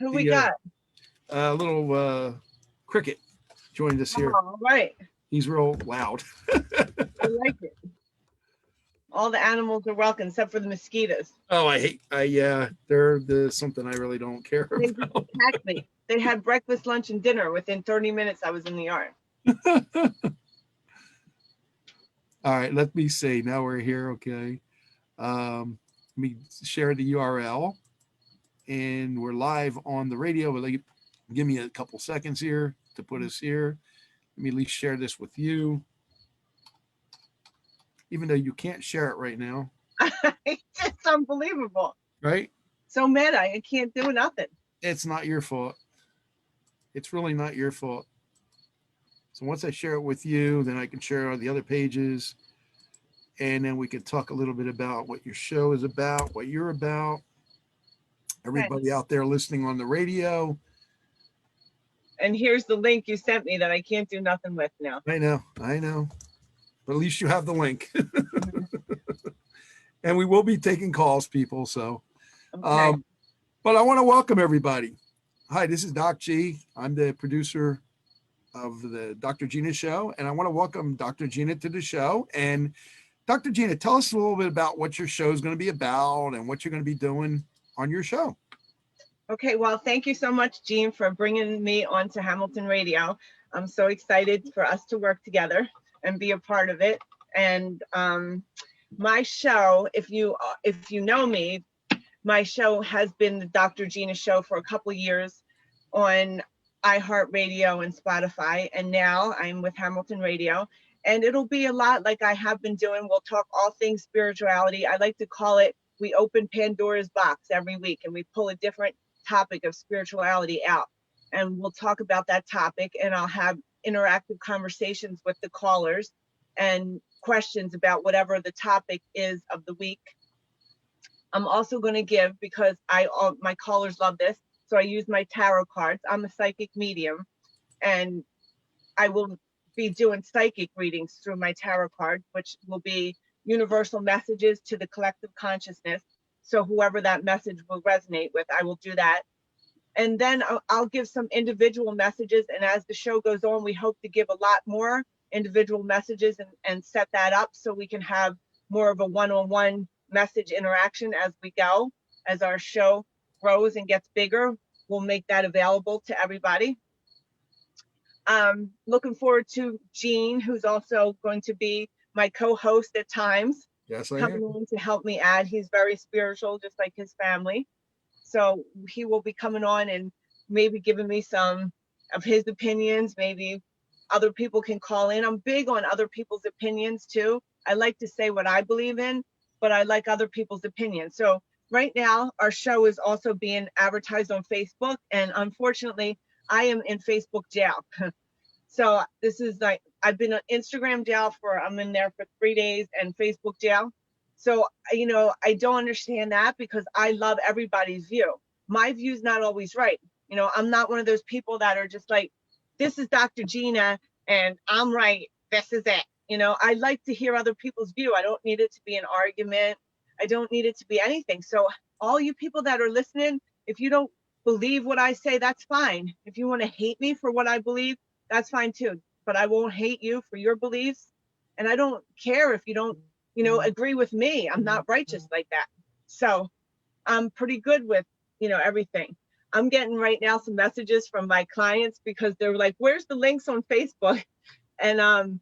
Who we The got? little cricket joined us here. All right. He's real loud. I like it. All the animals are welcome except for the mosquitoes. Oh, I hate. Yeah, they're something I really don't care They just about. attacked me. They had breakfast, lunch, and dinner. Within 30 minutes, I was in the yard. All right, let me see. Now we're here. Okay. Let me share the URL, and we're live on the radio. But like, give me a couple seconds here to put us here. Let me at least share this with you, even though you can't share it right now, It's unbelievable. right? So mad I can't do nothing. It's not your fault. It's really not your fault. So once I share it with you, then I can share on the other pages, and then we can talk a little bit about what your show is about, what you're about. Okay. Everybody out there listening on the radio, And here's the link you sent me that I can't do nothing with now. I know, but at least you have the link, Mhm. and we will be taking calls, people. So, Okay. um, but I want to welcome everybody. Hi, this is Doc G. I'm the producer of the Dr. Gina show, and I want to welcome Dr. Gina to the show. And Dr. Gina, tell us a little bit about what your show is going to be about and what you're going to be doing on your show. Okay, well, thank you so much, Jean, for bringing me onto Hamilton Radio. I'm so excited for us to work together and be a part of it. And my show, if you know me, my show has been the Dr. Gina show for a couple of years on iHeartRadio and Spotify, and now I'm with Hamilton Radio. And it'll be a lot like I have been doing. We'll talk all things spirituality. I like to call it, we open Pandora's box every week and we pull a different topic of spirituality out. And we'll talk about that topic, and I'll have interactive conversations with the callers and questions about whatever the topic is of the week. I'm also going to give, because my callers love this, so I use my tarot cards. I'm a psychic medium, and I will be doing psychic readings through my tarot cards, which will be universal messages to the collective consciousness. So whoever that message will resonate with, I will do that. And then I'll give some individual messages. And as the show goes on, we hope to give a lot more individual messages and set that up so we can have more of a one-on-one message interaction as we go. As our show grows and gets bigger, we'll make that available to everybody. Looking forward to Gene, who's also going to be my co-host at times, Yes, I am. coming in to help me add. He's very spiritual, just like his family. So he will be coming on and maybe giving me some of his opinions. Maybe other people can call in. I'm big on other people's opinions too. I like to say what I believe in, but I like other people's opinions. So right now, our show is also being advertised on Facebook. And unfortunately, I am in Facebook jail. So this is like, I've been on Instagram jail I'm in there for 3 days, and Facebook jail. So, I don't understand that, because I love everybody's view. My view's not always right. I'm not one of those people that are just like, this is Dr. Gina and I'm right. This is it. I like to hear other people's view. I don't need it to be an argument. I don't need it to be anything. So all you people that are listening, if you don't believe what I say, that's fine. If you want to hate me for what I believe, that's fine too. But I won't hate you for your beliefs. And I don't care if you don't, agree with me. I'm not righteous like that. So I'm pretty good with, everything. I'm getting right now some messages from my clients because they're like, where's the links on Facebook? And,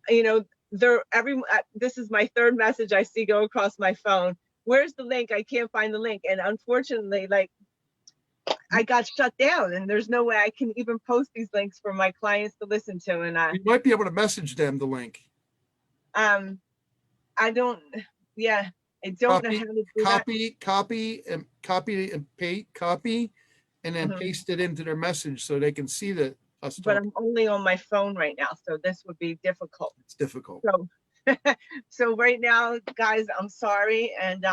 you know, this is my third message I see go across my phone. Where's the link? I can't find the link. And unfortunately, like, I got shut down, and there's no way I can even post these links for my clients to listen to. And You might be able to message them the link. um, I don't, yeah, I don't know how to do that. Copy, and then Mhm. paste it into their message so they can see that us But talking. I'm only on my phone right now, so this would be difficult. It's difficult. So, so right now, guys, I'm sorry. And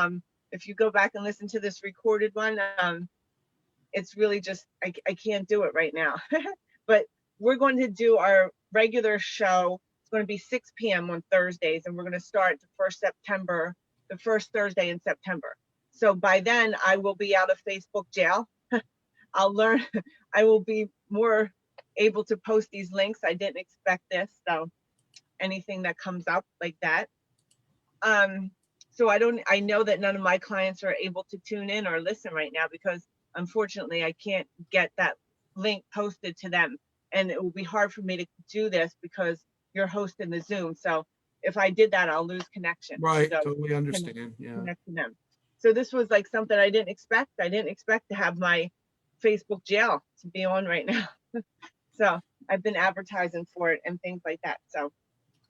if you go back and listen to this recorded one, it's really just, I can't do it right now. But we're going to do our regular show. It's going to be 6 p.m. on Thursdays, and we're going to start the first Thursday in September. So by then, I will be out of Facebook jail. I'll learn. I will be more able to post these links. I didn't expect this, so anything that comes up like that. Um, so I know that none of my clients are able to tune in or listen right now because unfortunately I can't get that link posted to them. And it will be hard for me to do this because you're hosting the Zoom. So if I did that, I'll lose connection. Right. So Totally understand. Yeah. connect to them. So this was like something I didn't expect. I didn't expect to have my Facebook jail to be on right now. So I've been advertising for it and things like that. So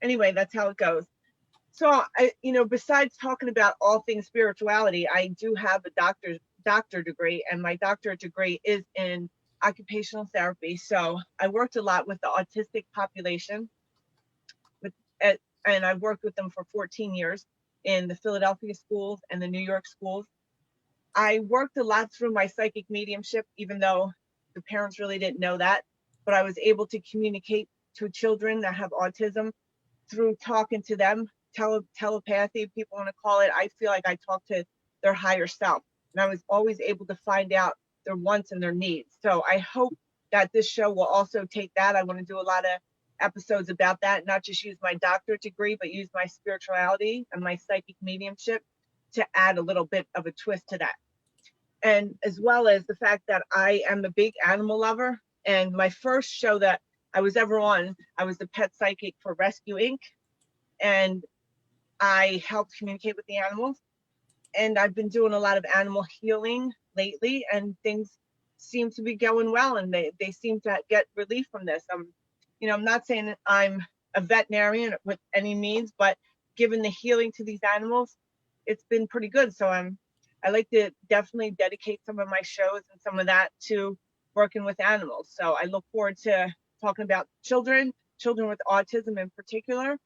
anyway, that's how it goes. So besides talking about all things spirituality, I do have a doctor degree, and my doctorate degree is in occupational therapy. So I worked a lot with the autistic population, with and I've worked with them for 14 years in the Philadelphia schools and the New York schools. I worked a lot through my psychic mediumship, even though the parents really didn't know that, but I was able to communicate to children that have autism through talking to them, telepathy, people want to call it. I feel like I talk to their higher self, and I was always able to find out their wants and their needs. So I hope that this show will also take that. I want to do a lot of episodes about that, not just use my doctorate degree, but use my spirituality and my psychic mediumship to add a little bit of a twist to that. And as well as the fact that I am a big animal lover. And my first show that I was ever on, I was the pet psychic for Rescue Inc. And I helped communicate with the animals. And I've been doing a lot of animal healing lately, and things seem to be going well, and they seem to get relief from this. I'm not saying I'm a veterinarian with any means, but given the healing to these animals, it's been pretty good. So I like to definitely dedicate some of my shows and some of that to working with animals. So I look forward to talking about children with autism in particular,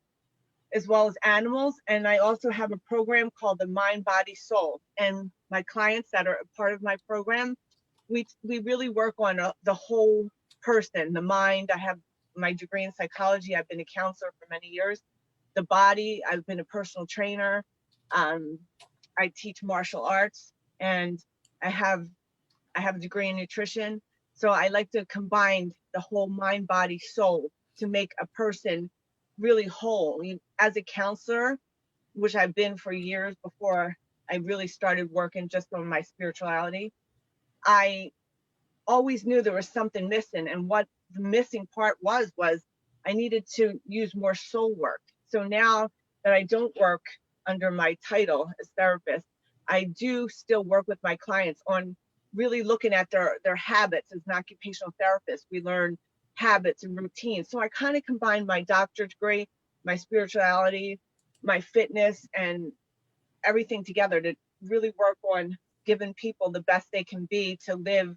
as well as animals. And I also have a program called the Mind, Body, Soul. And my clients that are a part of my program, we really work on the whole person, the mind. I have my degree in psychology. I've been a counselor for many years. The body, I've been a personal trainer. I teach martial arts, and I have a degree in nutrition. So I like to combine the whole mind, body, soul to make a person really whole. As a counselor, which I've been for years before I really started working just on my spirituality, I always knew there was something missing. And what the missing part was I needed to use more soul work. So now that I don't work under my title as therapist, I do still work with my clients on really looking at their habits. As an occupational therapist, we learn habits and routines. So I kind of combine my doctorate degree, my spirituality, my fitness, and everything together to really work on giving people the best they can be to live,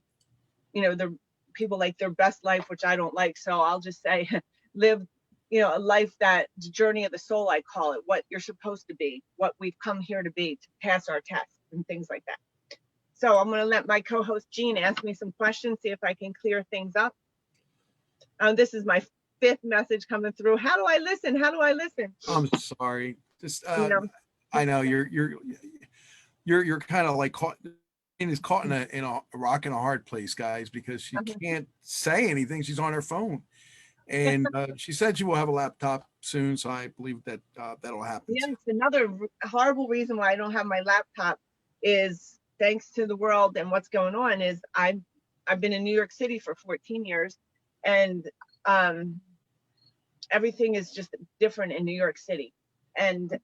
the people like their best life, which I don't like. So I'll just say live, a life that the journey of the soul, I call it, what you're supposed to be, what we've come here to be, to pass our tests and things like that. So I'm going to let my co-host Gene ask me some questions, see if I can clear things up. This is my fifth message coming through. How do I listen? How do I listen? I'm sorry. Just You know, I know you're kind of like caught in a rock and a hard place, guys, because she uh-huh. can't say anything. She's on her phone, and she said she will have a laptop soon. So I believe that that'll happen. Yes, another horrible reason why I don't have my laptop is thanks to the world and what's going on is I've been in New York City for 14 years, and um, everything is just different in New York City. And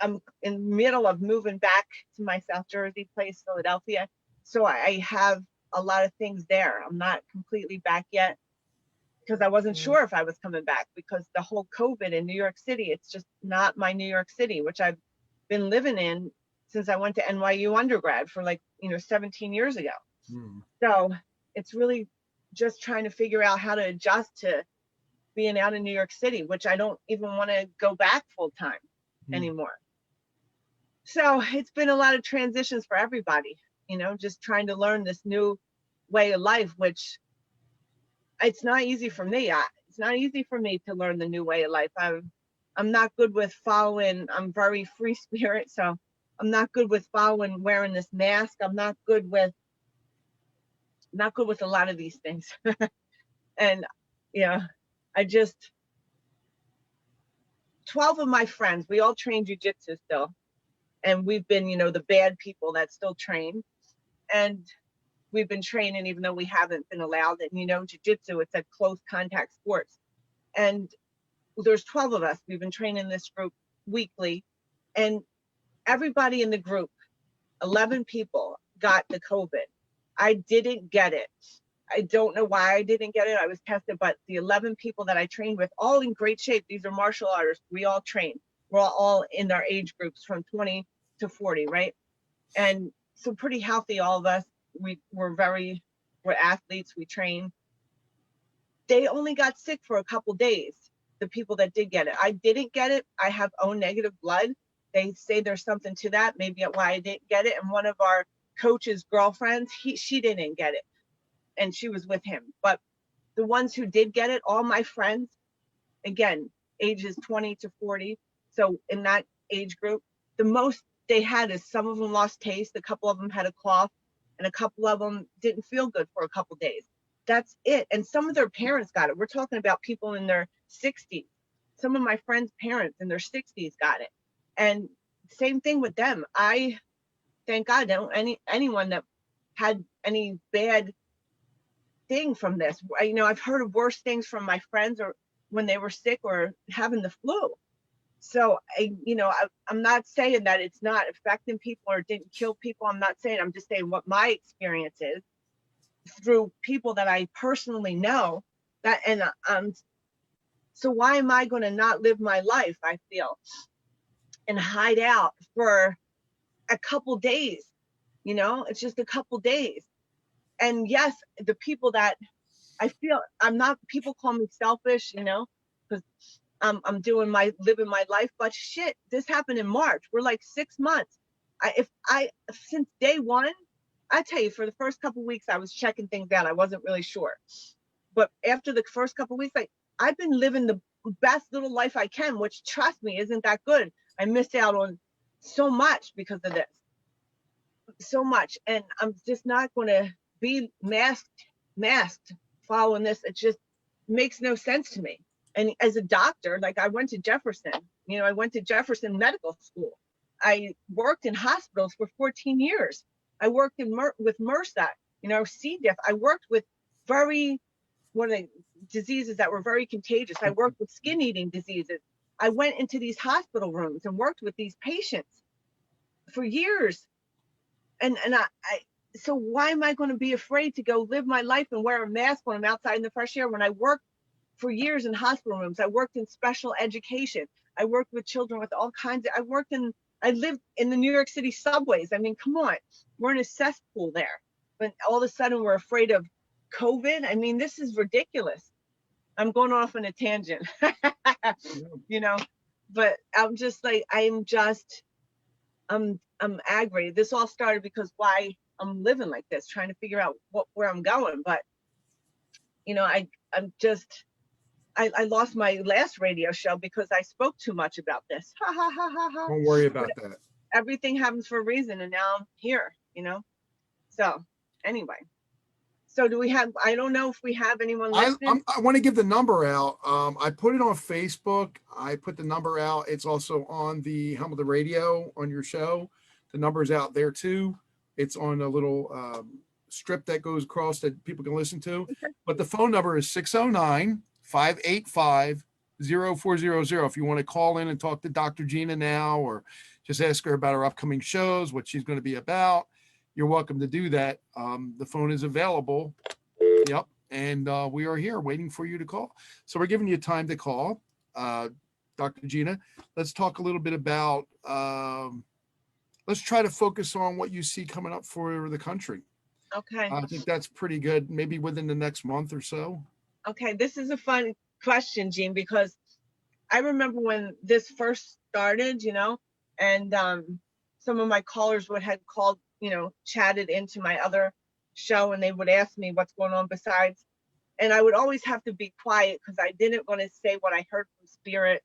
I'm in the middle of moving back to my South Jersey place, Philadelphia. So I have a lot of things there. I'm not completely back yet because I wasn't sure if I was coming back because the whole COVID in New York City, it's just not my New York City, which I've been living in since I went to NYU undergrad for 17 years ago. So it's really just trying to figure out how to adjust to being out in New York City, which I don't even want to go back full time anymore. So it's been a lot of transitions for everybody, just trying to learn this new way of life, which it's not easy for me. It's not easy for me to learn the new way of life. I'm not good with following. I'm very free spirit, so I'm not good with following wearing this mask. I'm not good with not good with a lot of these things. And yeah, I just 12 of my friends, we all train jujitsu still. And we've been, the bad people that still train. And we've been training even though we haven't been allowed. And jujitsu, it's a close contact sports. And there's 12 of us. We've been training this group weekly. And everybody in the group, 11 people, got the COVID. I didn't get it. I don't know why I didn't get it. I was tested, but the 11 people that I trained with, all in great shape. These are martial artists. We all train. We're all in our age groups from 20 to 40, right? And so pretty healthy, all of us. We're athletes. We train. They only got sick for a couple days, the people that did get it. I didn't get it. I have O negative blood. They say there's something to that, maybe why I didn't get it. And one of our coach's girlfriends, she didn't get it. And she was with him. But the ones who did get it, all my friends, again, ages 20 to 40. So in that age group, the most they had is some of them lost taste. A couple of them had a cough, and a couple of them didn't feel good for a couple days. That's it. And some of their parents got it. We're talking about people in their 60s. Some of my friends' parents in their 60s got it. And same thing with them. I thank God, anyone that had any bad thing from this. I've heard of worse things from my friends or when they were sick or having the flu. So I'm not saying that it's not affecting people or didn't kill people. I'm just saying what my experience is through people that I personally know. So why am I going to not live my life, I feel, and hide out for a couple days? It's just a couple days. And yes, the people that I feel people call me selfish, because I'm living my life, but shit, this happened in March. We're like 6 months. Since day one, I tell you, for the first couple of weeks, I was checking things out. I wasn't really sure. But after the first couple of weeks, I've been living the best little life I can, which, trust me, isn't that good. I missed out on so much because of this. So much. And I'm just not going to be masked following this. It just makes no sense to me. And as a doctor, I went to Jefferson, I went to Jefferson Medical School. I worked in hospitals for 14 years. I worked with MRSA, C. diff. I worked with diseases that were very contagious. I worked with skin eating diseases. I went into these hospital rooms and worked with these patients for years. And so why am I going to be afraid to go live my life and wear a mask when I'm outside in the fresh air? When I worked for years in hospital rooms, I worked in special education. I worked with children with all kinds of, I lived in the New York City subways. I mean, come on, we're in a cesspool there. But all of a sudden we're afraid of COVID. I mean, this is ridiculous. I'm going off on a tangent, but I'm just I'm aggravated. This all started because why I'm living like this, trying to figure out where I'm going. But I lost my last radio show because I spoke too much about this. Ha ha ha ha ha. Don't worry about that. Everything happens for a reason, and now I'm here. So anyway. So I don't know if we have anyone listening. I want to give the number out. I put it on Facebook. I put the number out. It's also on the Helm of the Radio on your show. The number's out there too. It's on a little strip that goes across that people can listen to. Okay. But the phone number is 609-585-0400. If you want to call in and talk to Dr. Gina now, or just ask her about her upcoming shows, what she's going to be about, you're welcome to do that. The phone is available. Yep. And we are here waiting for you to call. So we're giving you time to call. Dr. Gina, let's talk a little bit about, let's try to focus on what you see coming up for the country. Okay. I think that's pretty good. Maybe within the next month or so. Okay. This is a fun question, Jean, because I remember when this first started, and some of my callers had called, chatted into my other show, and they would ask me what's going on besides. And I would always have to be quiet because I didn't want to say what I heard from spirit.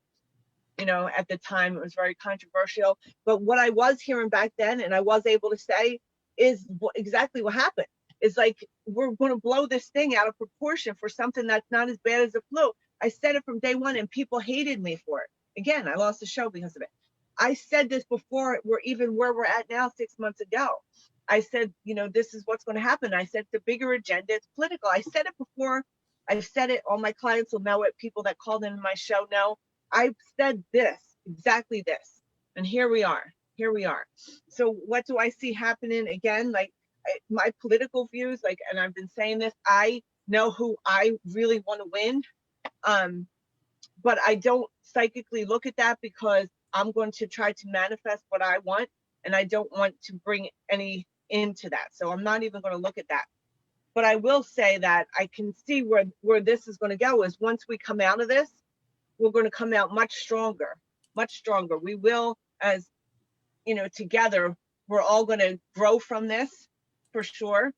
At the time, it was very controversial. But what I was hearing back then, and I was able to say, is exactly what happened. is like, we're going to blow this thing out of proportion for something that's not as bad as the flu. I said it from day one and people hated me for it. Again, I lost the show because of it. I said this before we're even where we're at now 6 months ago. I said, you know, this is what's going to happen. I said the bigger agenda, it's political. I said it before. I've said it. All my clients will know it. People that called in my show know. I said this, exactly this. And here we are. Here we are. So what do I see happening again? Like my political views, like, and I've been saying this, I know who I really want to win. But I don't psychically look at that because I'm going to try to manifest what I want. And I don't want to bring any into that. So I'm not even going to look at that. But I will say that I can see where this is going to go is once we come out of this, we're going to come out much stronger, much stronger. We will, as you know, together, we're all going to grow from this for sure.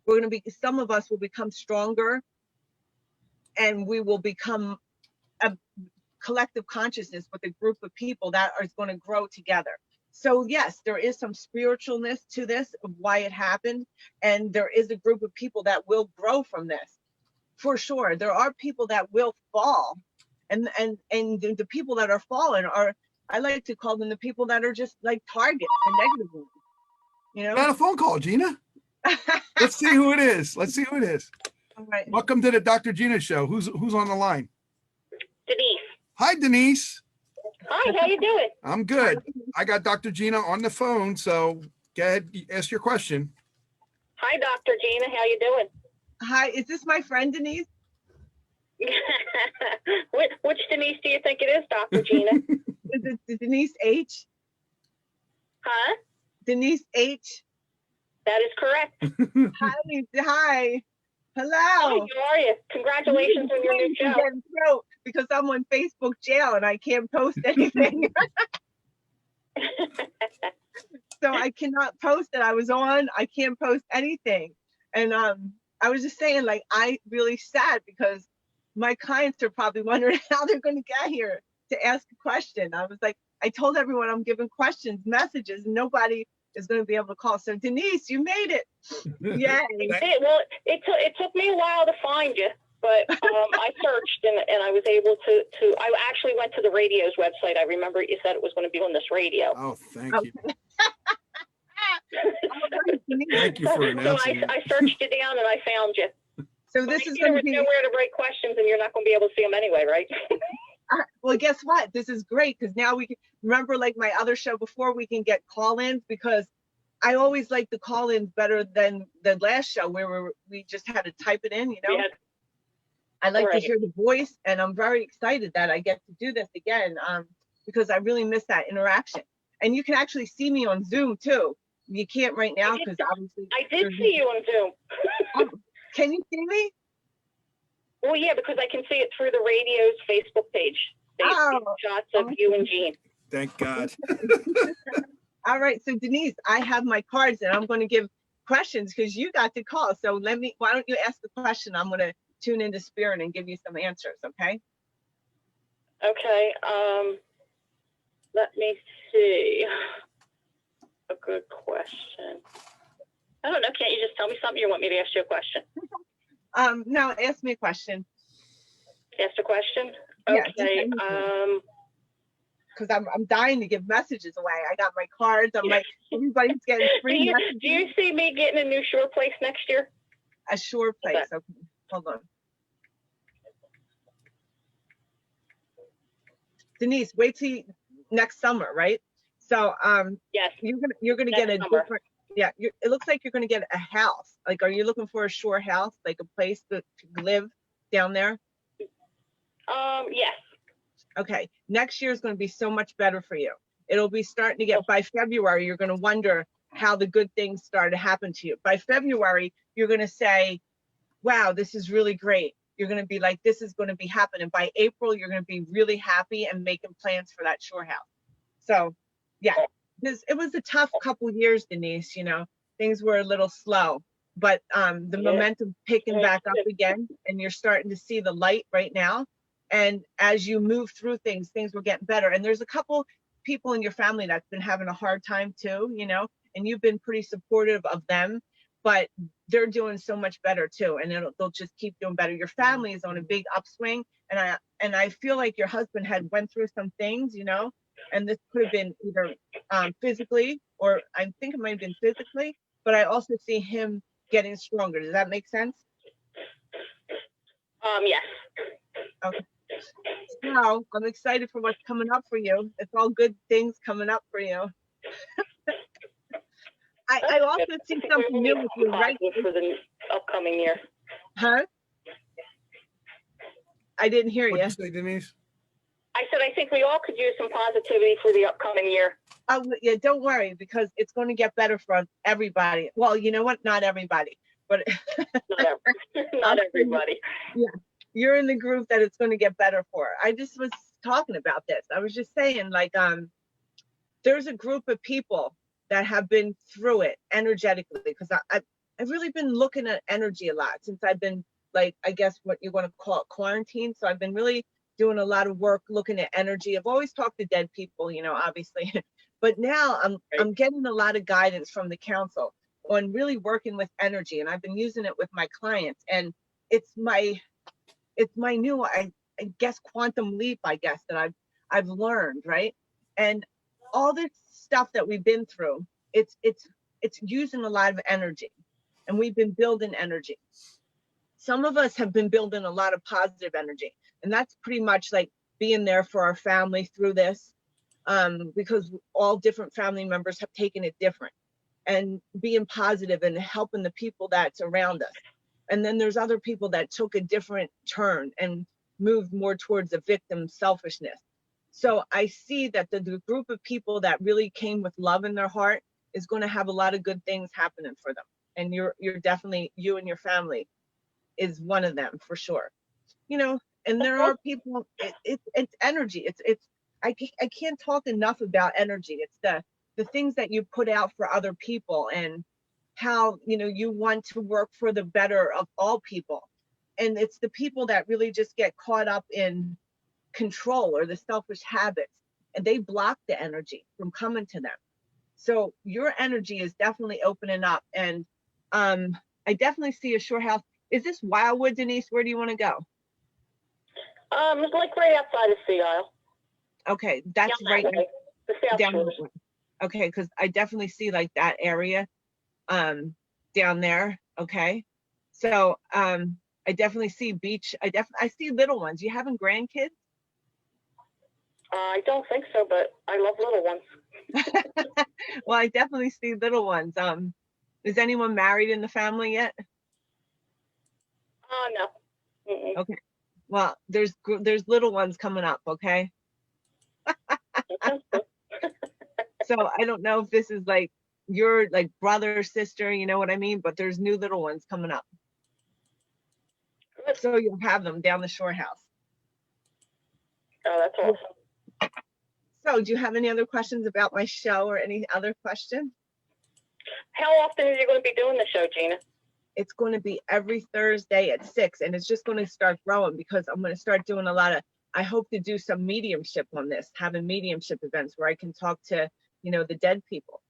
We're going to be, some of us will become stronger and we will become a collective consciousness with a group of people that is going to grow together. So yes, there is some spiritualness to this of why it happened. And there is a group of people that will grow from this. For sure. There are people that will fall. And the people that are fallen are, I like to call them the people that are just like targets, the negative ones. You know? Got a phone call, Gina. Let's see who it is. Let's see who it is. All right. Welcome to the Dr. Gina show. Who's on the line? Denise. Hi, Denise. Hi, how you doing? I'm good. I got Dr. Gina on the phone, so go ahead, ask your question. Hi, Dr. Gina. How you doing? Hi, is this my friend Denise? Which Denise do you think it is, Dr. Gina? Is it Denise H? Huh? Denise H? That is correct. Hi. Hello. Hi, how are you? Congratulations on your new show. Because I'm on Facebook jail and I can't post anything. So I cannot post it. I was on, I can't post anything. And I was just saying, like, I really sad because my clients are probably wondering how they're going to get here to ask a question. I was like, I told everyone I'm giving questions, messages, and nobody is going to be able to call. So Denise, you made it. Yay. Well, it took me a while to find you, but I searched and I was able to, I actually went to the radio's website. I remember you said it was going to be on this radio. Oh, thank you. Thank you for announcing. So I searched you down and I found you. So this is going to be nowhere to write questions and you're not going to be able to see them anyway, right? Well, guess what? This is great because now we can remember, like my other show before, we can get call-ins because I always like the call-ins better than the last show where we just had to type it in, you know? Yeah. I like to Right. hear the voice, and I'm very excited that I get to do this again because I really miss that interaction. And you can actually see me on Zoom too. You can't right now because obviously I did see you on Zoom. Can you see me? Well, yeah, because I can see it through the radio's Facebook page. They shots of you and Jean. Thank God. All right, so Denise, I have my cards and I'm going to give questions because you got to call. So why don't you ask the question? I'm going to tune into spirit and give you some answers, okay? Okay, let me see. A good question. I don't know, can't you just tell me something? You want me to ask you a question? No, ask me a question. Ask a question? Yeah, Okay, because I'm dying to give messages away. I got my cards. I'm like, everybody's getting free messages. Do you see me getting a new Shore place next year? A Shore place. Okay, hold on. Denise, wait till next summer, right? So Yes. You're gonna get a summer. different. Yeah, it looks like you're gonna get a house. Like, are you looking for a shore house, like a place to live down there? Yes. Okay, next year is going to be so much better for you. It'll be starting to get, by February, you're going to wonder how the good things started to happen to you. By February, you're going to say, wow, this is really great. You're going to be like, this is going to be happening. By April, you're going to be really happy and making plans for that shore house. So yeah, it was a tough couple years, Denise, you know, things were a little slow, but the momentum picking back up again, and you're starting to see the light right now. And as you move through things were getting better. And there's a couple people in your family that's been having a hard time too, you know, and you've been pretty supportive of them. but they're doing so much better too, and they'll just keep doing better. Your family is on a big upswing, and I feel like your husband had went through some things, you know, and this could have been either physically, or I think it might have been physically, but I also see him getting stronger. Does that make sense? Yes. Okay. So I'm excited for what's coming up for you. It's all good things coming up for you. I also see something new with you, right? For the upcoming year. Huh? I didn't hear you. What'd you say, Denise? I said, I think we all could use some positivity for the upcoming year. Oh, yeah, don't worry, because it's going to get better for everybody. Well, you know what? Not everybody, but Not everybody. Yeah, you're in the group that it's going to get better for. I just was talking about this. I was just saying, like, there's a group of people that have been through it energetically, because I've really been looking at energy a lot since I've been, like, I guess what you're going to call it, quarantine. So I've been really doing a lot of work looking at energy. I've always talked to dead people, you know, obviously, but now I'm getting a lot of guidance from the council on really working with energy, and I've been using it with my clients, and it's my new, I guess, quantum leap, I guess, that I've learned, right? And all this stuff that we've been through, it's using a lot of energy, and we've been building energy. Some of us have been building a lot of positive energy, and that's pretty much like being there for our family through this, because all different family members have taken it different, and being positive and helping the people that's around us. And then there's other people that took a different turn and moved more towards the victim selfishness. So I see that the group of people that really came with love in their heart is going to have a lot of good things happening for them. And you're definitely, you and your family is one of them for sure. You know, and there are people, it's energy. I can't talk enough about energy. It's the things that you put out for other people, and how, you know, you want to work for the better of all people. And it's the people that really just get caught up in control or the selfish habits, and they block the energy from coming to them. So your energy is definitely opening up, and I definitely see a shore house. Is this Wildwood, Denise? Where do you want to go? It's like right outside of Sea Isle. Okay, that's right now. The South down Shores. Okay, because I definitely see like that area down there. Okay, so I definitely see beach. I see little ones. You having grandkids? I don't think so, but I love little ones. Well, I definitely see little ones. Is anyone married in the family yet? No. Mm-mm. Okay. Well, there's little ones coming up. Okay. So I don't know if this is like your like brother or sister, you know what I mean? But there's new little ones coming up. Good. So you'll have them down the shore house. Oh, that's awesome. So do you have any other questions about my show, or any other questions? How often are you going to be doing the show, Gina? It's going to be every Thursday at 6, and it's just going to start growing, because I'm going to start doing a lot of, I hope to do some mediumship on this, having mediumship events where I can talk to, you know, the dead people.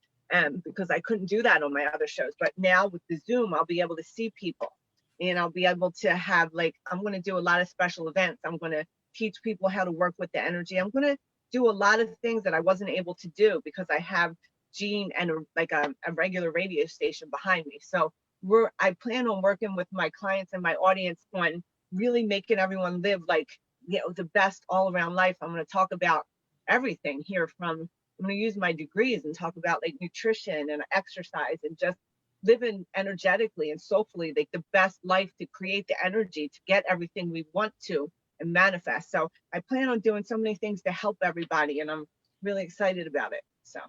Because I couldn't do that on my other shows, but now with the Zoom, I'll be able to see people, and I'll be able to have, like, I'm going to do a lot of special events. I'm going to teach people how to work with the energy. I'm going to do a lot of things that I wasn't able to do because I have Gene and a regular radio station behind me. So I plan on working with my clients and my audience on really making everyone live like, you know, the best all around life. I'm going to talk about everything here I'm going to use my degrees and talk about like nutrition and exercise and just living energetically and soulfully, like the best life to create the energy to get everything we want to and manifest. So I plan on doing so many things to help everybody, and I'm really excited about it. So.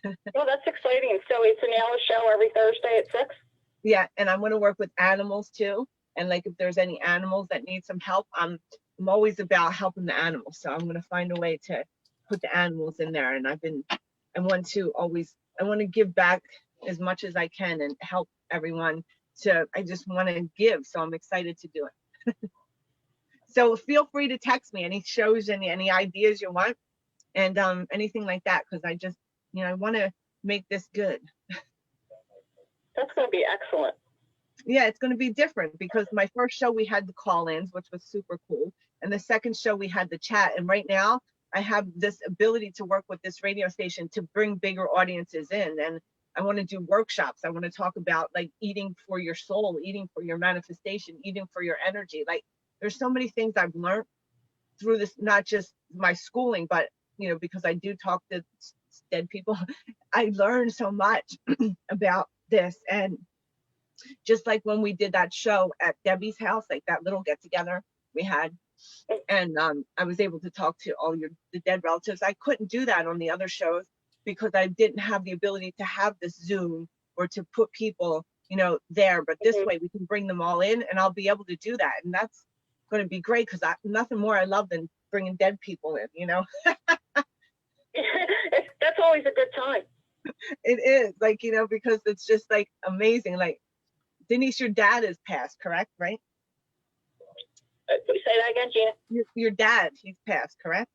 Well, that's exciting. So it's an hour show every Thursday at 6? Yeah, and I'm going to work with animals too. And like if there's any animals that need some help, I'm always about helping the animals. So I'm going to find a way to put the animals in there. And I want to give back as much as I can and help everyone. I just want to give. So I'm excited to do it. So feel free to text me any shows, any ideas you want, and anything like that, because I just, you know, I want to make this good. That's going to be excellent. Yeah, it's going to be different because my first show we had the call-ins, which was super cool. And the second show we had the chat. And right now I have this ability to work with this radio station to bring bigger audiences in. And I want to do workshops. I want to talk about like eating for your soul, eating for your manifestation, eating for your energy. Like there's so many things I've learned through this, not just my schooling, but you know, because I do talk to dead people, I learned so much about this. And just like when we did that show at Debbie's house, like that little get together we had, and I was able to talk to all the dead relatives. I couldn't do that on the other shows because I didn't have the ability to have this Zoom or to put people, you know, there. But this way we can bring them all in, and I'll be able to do that, and that's going to be great because nothing more I love than bringing dead people in, you know. That's always a good time. It is, like, you know, because it's just like amazing. Like Denise, your dad is passed, correct? Right? Say that again, Gina. Your dad, he's passed, correct?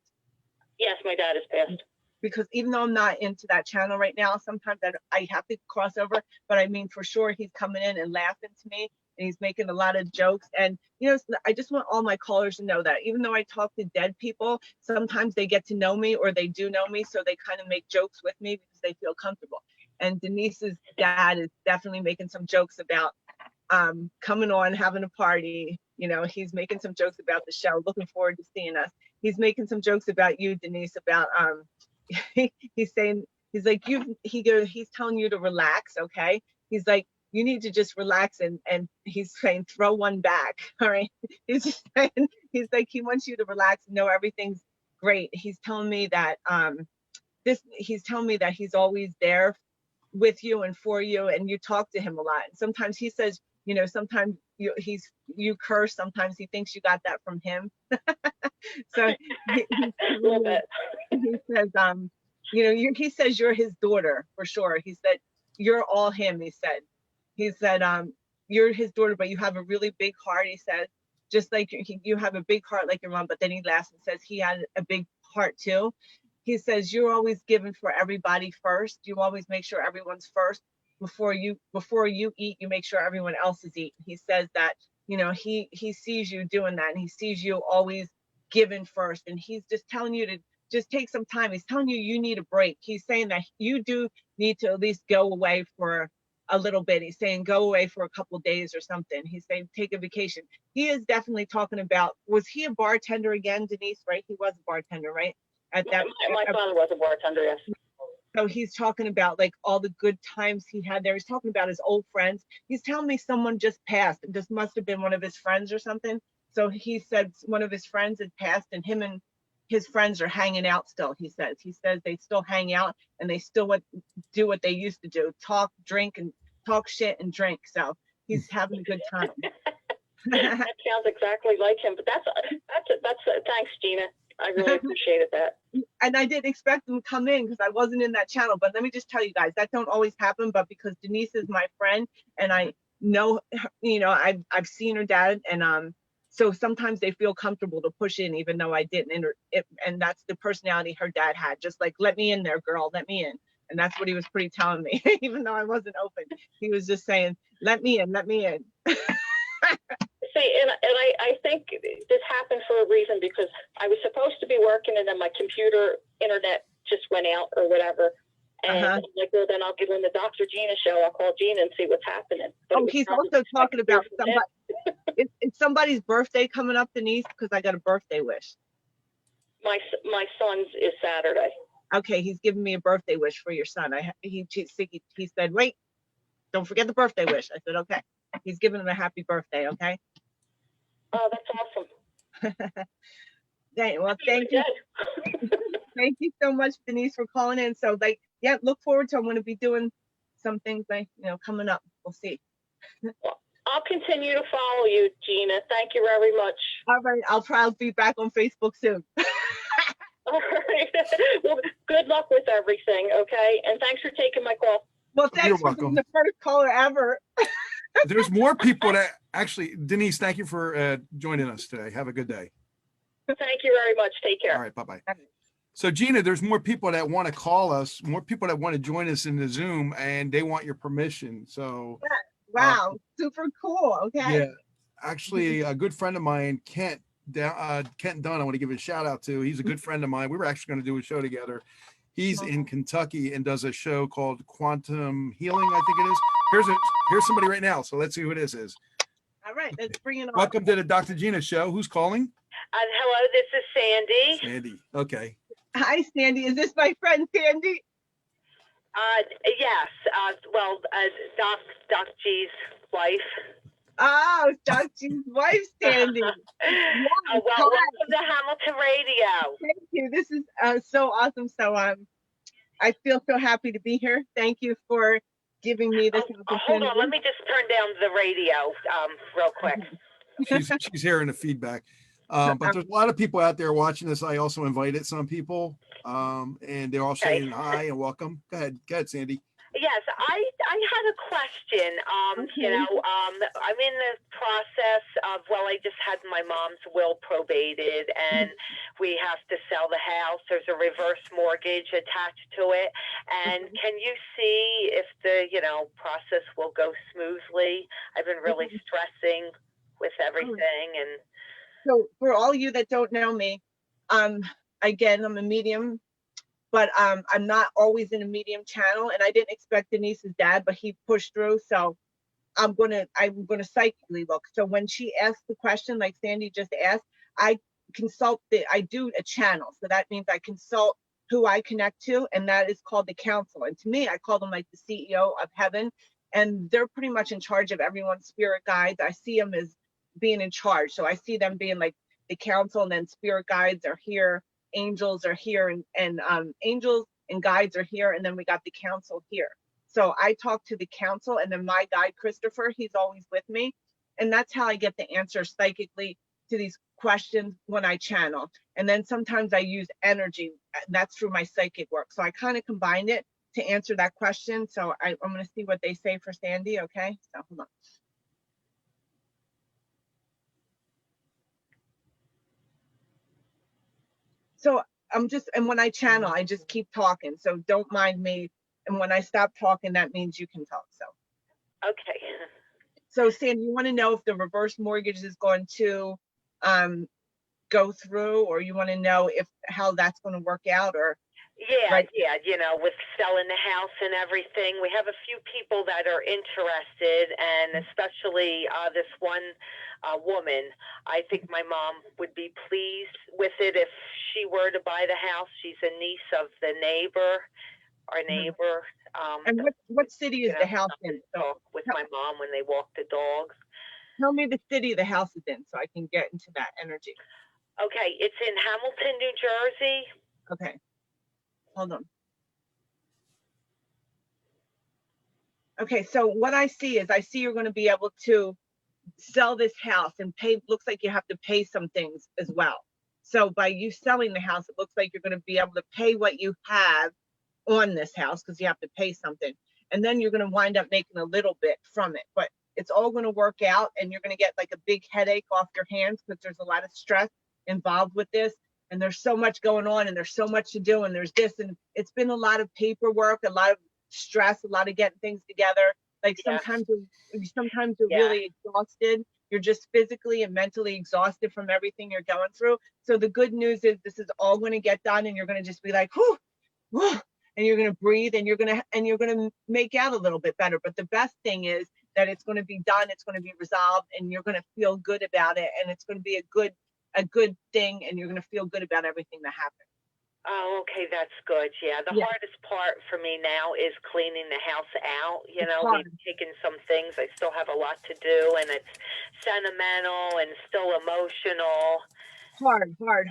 Yes, my dad is passed. Because even though I'm not into that channel right now, sometimes I have to cross over. But I mean, for sure, he's coming in and laughing to me, and he's making a lot of jokes. And you know, I just want all my callers to know that even though I talk to dead people, sometimes they get to know me or they do know me, so they kind of make jokes with me because they feel comfortable. And Denise's dad is definitely making some jokes about coming on, having a party. You know, he's making some jokes about the show, looking forward to seeing us. He's making some jokes about you, Denise, about he's saying, he's like, he's telling you to relax, okay? He's like, you need to just relax, and he's saying throw one back. All right. He's just saying, he's like, he wants you to relax and know everything's great. He's telling me that he's telling me that he's always there with you and for you, and you talk to him a lot. And sometimes he says, you know, sometimes you curse, sometimes he thinks you got that from him. So he says, you know, he says you're his daughter for sure. He said you're all him. He said you're his daughter, but you have a really big heart. He said just like you have a big heart like your mom. But then he laughs and says he had a big heart too. He says you're always giving for everybody first. You always make sure everyone's first. Before you eat, you make sure everyone else is eating. He says that, you know, he sees you doing that, and he sees you always giving first, and he's just telling you to just take some time. He's telling you you need a break. He's saying that you do need to at least go away for a little bit. He's saying go away for a couple of days or something. He's saying take a vacation. He is definitely talking about, was he a bartender again, Denise? Right? He was a bartender, right? At that, my father was a bartender, yes. So he's talking about like all the good times he had there. He's talking about his old friends. He's telling me someone just passed. This must have been one of his friends or something. So he said one of his friends had passed, and him and his friends are hanging out still. He says they still hang out, and they still do what they used to do: talk, drink, and talk shit and drink. So he's having a good time. That sounds exactly like him. But that's thanks, Gina. I really appreciated that. And I didn't expect them to come in because I wasn't in that channel. But let me just tell you guys, that don't always happen. But because Denise is my friend, and I know, you know, I've seen her dad, and so sometimes they feel comfortable to push in, even though I didn't. And that's the personality her dad had. Just like, let me in there, girl, let me in. And that's what he was pretty telling me, even though I wasn't open. He was just saying, let me in, let me in. See, and I think this happened for a reason, because I was supposed to be working, and then my computer internet just went out or whatever. And I'm like, well, then I'll give him the Dr. Gina show. I'll call Gina and see what's happening. But he's also talking about somebody. It's somebody's birthday coming up, Denise, because I got a birthday wish. My son's is Saturday. Okay, he's giving me a birthday wish for your son. He said, wait, don't forget the birthday wish. I said, okay. He's giving him a happy birthday, okay? Oh, that's awesome. Well, thank you. Thank you so much, Denise, for calling in. So, like, yeah, look forward to, I'm going to be doing some things, like, you know, coming up. We'll see. Well, I'll continue to follow you, Gina. Thank you very much. All right. I'll be back on Facebook soon. All right. Well, good luck with everything, okay? And thanks for taking my call. Well, thanks for being the first caller ever. There's more people that actually, Denise, thank you for joining us today. Have a good day. Thank you very much. Take care. All right. Bye-bye. So Gina, there's more people that want to call us, more people that want to join us in the Zoom, and they want your permission. So, uh, Wow, super cool. yeah, Okay. actually, a good friend of mine, Kent Dunn, I want to give a shout out to. He's a good friend of mine. We were actually going to do a show together. He's in Kentucky and does a show called Quantum Healing, I think it is. Here's somebody right now. So let's see who this is. All right, let's bring it on. Welcome to the Dr. Gina show. Who's calling? Hello, this is Sandy. Sandy. Okay. Hi, Sandy. Is this my friend Sandy? Yes. Doc G's wife. Oh, Dr. G's wife, Sandy. Yes, Well, hi. welcome to Hamilton Radio. Thank you. This is so awesome. So I feel so happy to be here. Thank you for giving me this opportunity. Hold on, let me just turn down the radio real quick. She's hearing the feedback. But there's a lot of people out there watching this. I also invited some people, and they're all saying hi and welcome. Go ahead, Sandy. Yes, I had a question. Okay. I'm in the process of, I just had my mom's will probated, and we have to sell the house. There's a reverse mortgage attached to it. And can you see if the, process will go smoothly? I've been really stressing with everything. And So for all you that don't know me, again, I'm a medium, but I'm not always in a medium channel, and I didn't expect Denise's dad, but he pushed through. So I'm gonna psychically look. So when she asked the question, like Sandy just asked, I do a channel. So that means I consult who I connect to, and that is called the council. And to me, I call them like the CEO of heaven, and they're pretty much in charge of everyone's spirit guides. I see them as being in charge. So I see them being like the council, and then spirit guides are here, angels are here, and angels and guides are here, and then we got the council here. So I talk to the council, and then my guide Christopher, he's always with me, and that's how I get the answers psychically to these questions when I channel. And then sometimes I use energy, that's through my psychic work. So I kind of combined it to answer that question. So I'm going to see what they say for Sandy. Okay, so hold on. So and when I channel, I just keep talking. So don't mind me. And when I stop talking, that means you can talk. So. okay. So Sandy, you want to know if the reverse mortgage is going to go through, or you want to know how that's going to work out, or? Yeah, right? Yeah, with selling the house and everything. We have a few people that are interested, and especially this one woman. I think my mom would be pleased with it if she were to buy the house. She's a niece of the neighbor, our neighbor. And what city is the house in? So, with my mom when they walk the dogs. Tell me the city the house is in so I can get into that energy. Okay, it's in Hamilton, New Jersey. Okay. Hold on. Okay, so what I see you're going to be able to sell this house and pay. Looks like you have to pay some things as well. So by you selling the house, it looks like you're going to be able to pay what you have on this house, because you have to pay something. And then you're going to wind up making a little bit from it. But it's all going to work out, and you're going to get like a big headache off your hands, because there's a lot of stress involved with this. And there's so much going on, and there's so much to do, and there's this, and it's been a lot of paperwork, a lot of stress, a lot of getting things together. Like sometimes you're really exhausted. You're just physically and mentally exhausted from everything you're going through. So the good news is this is all going to get done, and you're going to just be like, whew, whew, and you're going to breathe, and you're going to make out a little bit better. But the best thing is that it's going to be done, it's going to be resolved, and you're going to feel good about it, and it's going to be a good thing, and you're going to feel good about everything that happened. Oh, okay, that's good. Yeah, the hardest part for me now is cleaning the house out. We've taken some things. I still have a lot to do, and it's sentimental and still emotional.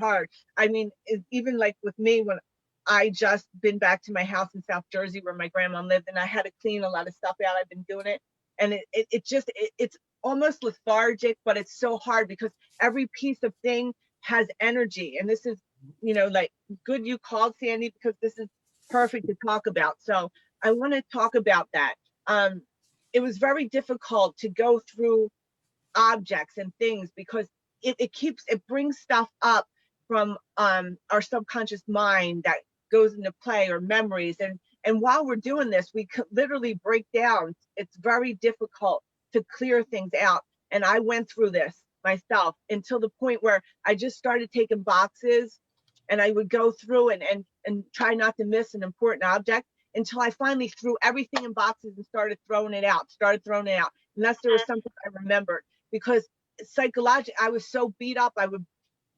Hard. I mean, even like with me, when I just been back to my house in South Jersey where my grandma lived, and I had to clean a lot of stuff out. I've been doing it, and it's almost lethargic, but it's so hard because every piece of thing has energy. And this is, like, good you called, Sandy, because this is perfect to talk about. So I want to talk about that. It was very difficult to go through objects and things because it brings stuff up our subconscious mind that goes into play, or memories. And while we're doing this, we could literally break down. It's very difficult to clear things out. And I went through this myself until the point where I just started taking boxes, and I would go through and try not to miss an important object, until I finally threw everything in boxes and started throwing it out, unless there was something I remembered. Because psychologically, I was so beat up,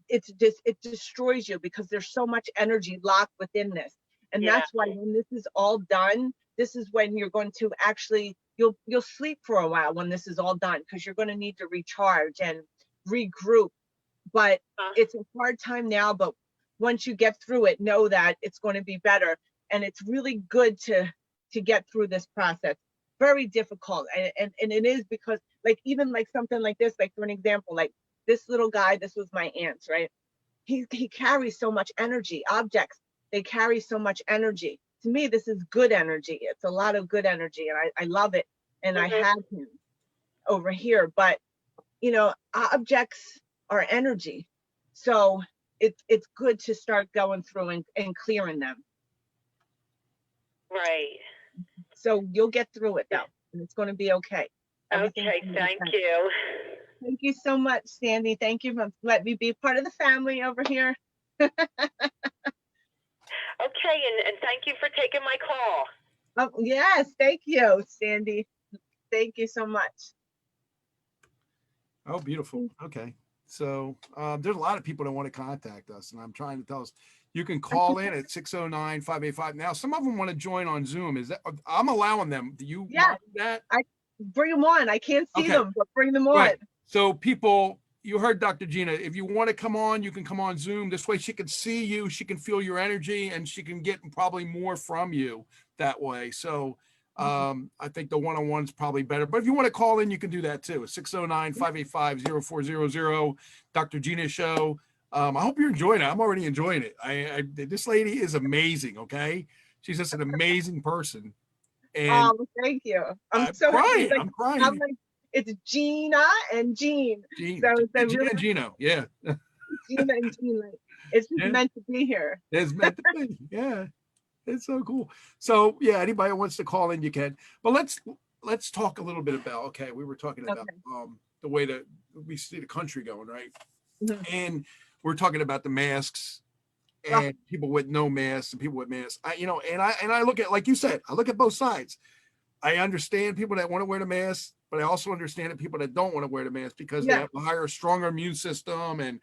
it destroys you, because there's so much energy locked within this. And Yeah. that's why when this is all done, this is when you're going to actually, you'll sleep for a while when this is all done, because you're going to need to recharge and regroup. But it's a hard time now, but once you get through it, know that it's going to be better. And it's really good to get through this process. Very difficult. And it is, because like, even like something like this, like for an example, like this little guy, this was my aunt's, right? He carries so much energy. Objects, they carry so much energy. To me, this is good energy. It's a lot of good energy, and I love it. And I have him over here, but you know, objects are energy. So it's good to start going through and clearing them. Right. So you'll get through it though, and it's going to be okay. Everything's Okay, gonna be thank fine. you. Thank you so much, Sandy. Thank you for letting me be part of the family over here. Okay, and thank you for taking my call. Oh, yes, thank you, Sandy. Thank you so much. Oh, beautiful. Okay. So there's a lot of people that want to contact us, and I'm trying to tell us you can call in at 609-585. Now, some of them want to join on Zoom. Is that I'm allowing them? Do you mind that? I bring them on. I can't see them, but bring them on. Right. So people, you heard Dr. Gina. If you want to come on, you can come on Zoom. This way she can see you, she can feel your energy, and she can get probably more from you that way. So I think the one-on-one is probably better. But if you want to call in, you can do that too. 609-585-0400, Dr. Gina Show. I hope you're enjoying it. I'm already enjoying it. This lady is amazing, okay? She's just an amazing person. And thank you. I'm so crying. Like, I'm crying. I'm like, it's Gina and Jean. Gina and Gino. Yeah. Gina and Jean. Like, it's just meant to be here. It's meant to be. Yeah. It's so cool. So yeah, anybody who wants to call in, you can. But let's talk a little bit about, okay, we were talking about the way that we see the country going, right? And we're talking about the masks and people with no masks and people with masks. I look at, like you said, I look at both sides. I understand people that want to wear the mask, but I also understand the people that don't want to wear the mask because they have a higher, stronger immune system, and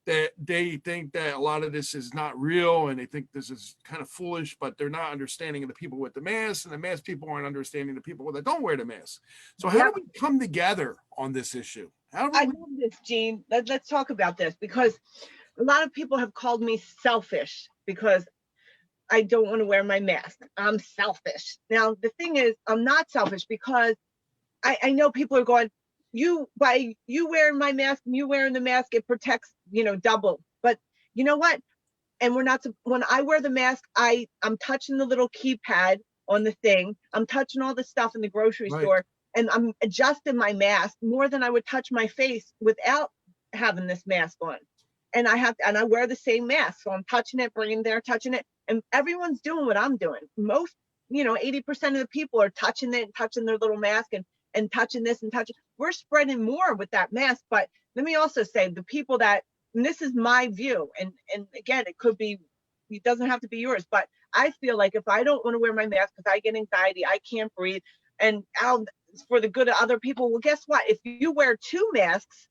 that they think that a lot of this is not real, and they think this is kind of foolish, but they're not understanding of the people with the mask, and the mask people aren't understanding the people that don't wear the mask. So how do we come together on this issue? I love this, Jean. Let's talk about this, because a lot of people have called me selfish because I don't want to wear my mask. I'm selfish. Now, the thing is, I'm not selfish, because I know people are going, by you wearing my mask and you wearing the mask, it protects, double. But you know what? And when I wear the mask, I'm touching the little keypad on the thing. I'm touching all the stuff in the grocery store, and I'm adjusting my mask more than I would touch my face without having this mask on. And I wear the same mask. So I'm touching it, bringing there, touching it. And everyone's doing what I'm doing. Most, 80% of the people are touching it and touching their little mask and touching this and touching. We're spreading more with that mask. But let me also say, the people that, and this is my view, and again, it doesn't have to be yours, but I feel like if I don't want to wear my mask because I get anxiety, I can't breathe, and for the good of other people, well, guess what? If you wear two masks,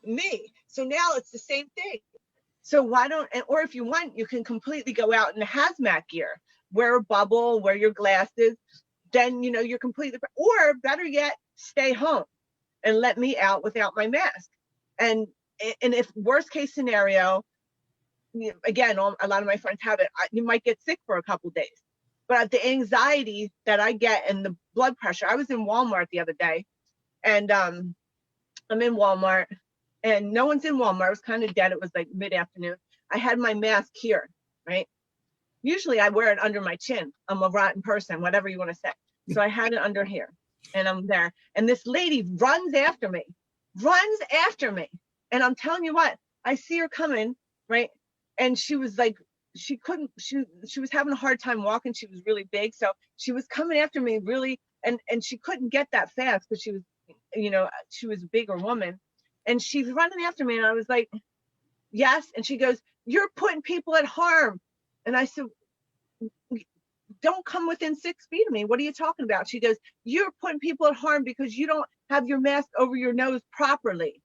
me. So now it's the same thing. So why don't, or if you want, you can completely go out in hazmat gear, wear a bubble, wear your glasses, then, you're completely, or better yet, stay home and let me out without my mask. And if worst case scenario, again, a lot of my friends have it, you might get sick for a couple days. But the anxiety that I get and the blood pressure, I was in Walmart the other day, and I'm in Walmart, and no one's in Walmart. It was kind of dead. It was like mid-afternoon. I had my mask here, right? Usually I wear it under my chin. I'm a rotten person, whatever you want to say. So I had it under here. and I'm there. And this lady runs after me. And I'm telling you what, I see her coming, right? And she was like, she couldn't, she was having a hard time walking. She was really big. So she was coming after me really, and she couldn't get that fast because she was, you know, she was a bigger woman. And she's running after me. And I was like, yes. And she goes, you're putting people at harm. And I said, don't come within 6 feet of me. What are you talking about? She goes, you're putting people at harm because you don't have your mask over your nose properly.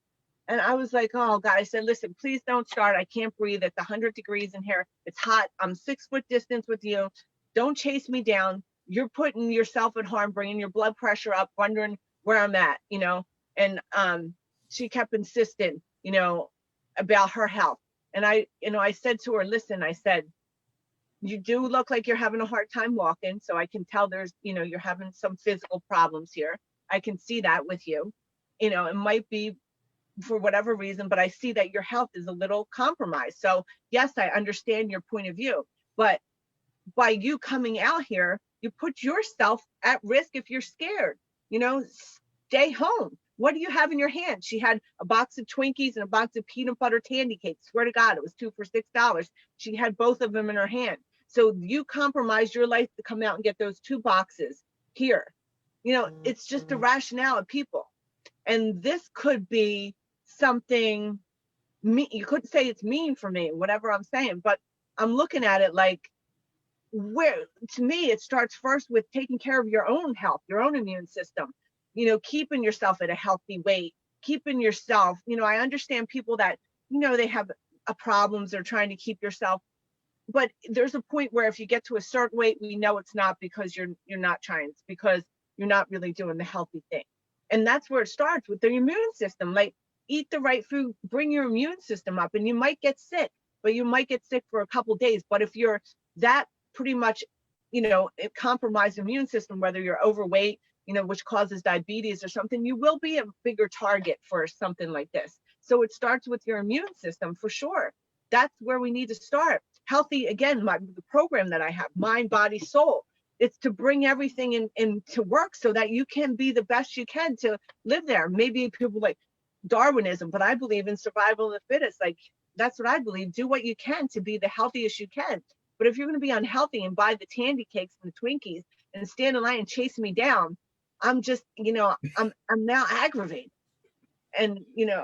And I was like, oh God, I said, listen, please don't start. I can't breathe. It's 100 degrees in here. It's hot. I'm 6 foot distance with you. Don't chase me down. You're putting yourself at harm, bringing your blood pressure up, wondering where I'm at, you know? And she kept insisting, you know, about her health. And I, you know, I said to her, listen, I said, you do look like you're having a hard time walking. So I can tell there's, you know, you're having some physical problems here. I can see that with you. You know, it might be for whatever reason, but I see that your health is a little compromised. So yes, I understand your point of view, but by you coming out here, you put yourself at risk if you're scared, you know, stay home. What do you have in your hand? She had a box of Twinkies and a box of peanut butter candy cakes. Swear to God, it was 2 for $6. She had both of them in her hand. So you compromised your life to come out and get those 2 boxes here. You know, it's just the rationale of people. And this could be something, you could say it's mean for me, whatever I'm saying, but I'm looking at it like, where, to me, it starts first with taking care of your own health, your own immune system, you know, keeping yourself at a healthy weight, keeping yourself, you know, I understand people that, you know, they have problems, they're trying to keep yourself, but there's a point where if you get to a certain weight, we know it's not because you're not trying, it's because you're not really doing the healthy thing. And that's where it starts with the immune system. Like, eat the right food, bring your immune system up, and you might get sick, but you might get sick for a couple days. But if you're that pretty much, you know, compromised immune system, whether you're overweight, you know, which causes diabetes or something, you will be a bigger target for something like this. So it starts with your immune system for sure. That's where we need to start. Healthy, again, the program that I have, mind, body, soul. It's to bring everything in to work so that you can be the best you can to live there. Maybe people like Darwinism, but I believe in survival of the fittest. Like, that's what I believe. Do what you can to be the healthiest you can. But if you're going to be unhealthy and buy the candy cakes and the Twinkies and stand in line and chase me down, I'm just, you know, I'm now aggravated. And, you know,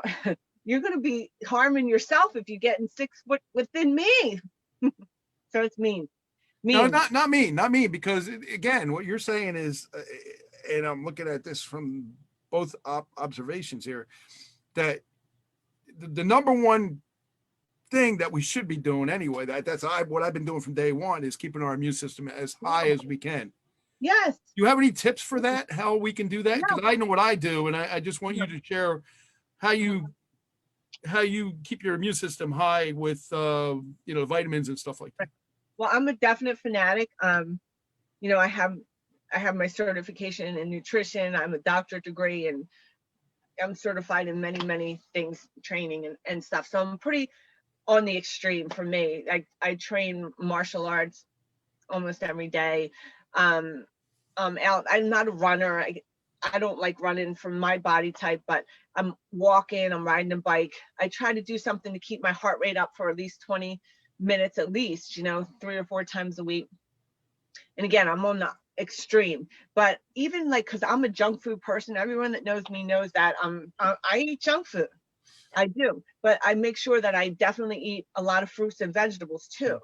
you're going to be harming yourself if you get in 6 foot within me. So it's mean. No, not me, because again, what you're saying is, and I'm looking at this from both observations here, that the number one thing that we should be doing anyway, that's what I've been doing from day one, is keeping our immune system as high as we can. Yes. Do you have any tips for that? How we can do that? Because No. I know what I do, and I just want you to share how you keep your immune system high with you know, vitamins and stuff like that. Well, I'm a definite fanatic. You know, I have my certification in nutrition. I'm a doctorate degree, and I'm certified in many things, training and stuff. So I'm pretty on the extreme for me. I train martial arts almost every day. I'm not a runner. I don't like running for my body type, but I'm walking, I'm riding a bike. I try to do something to keep my heart rate up for at least 20 minutes, at least, you know, 3 or 4 times a week. And again, I'm on the extreme, but even like, cause I'm a junk food person, everyone that knows me knows that I eat junk food. I do, but I make sure that I definitely eat a lot of fruits and vegetables too.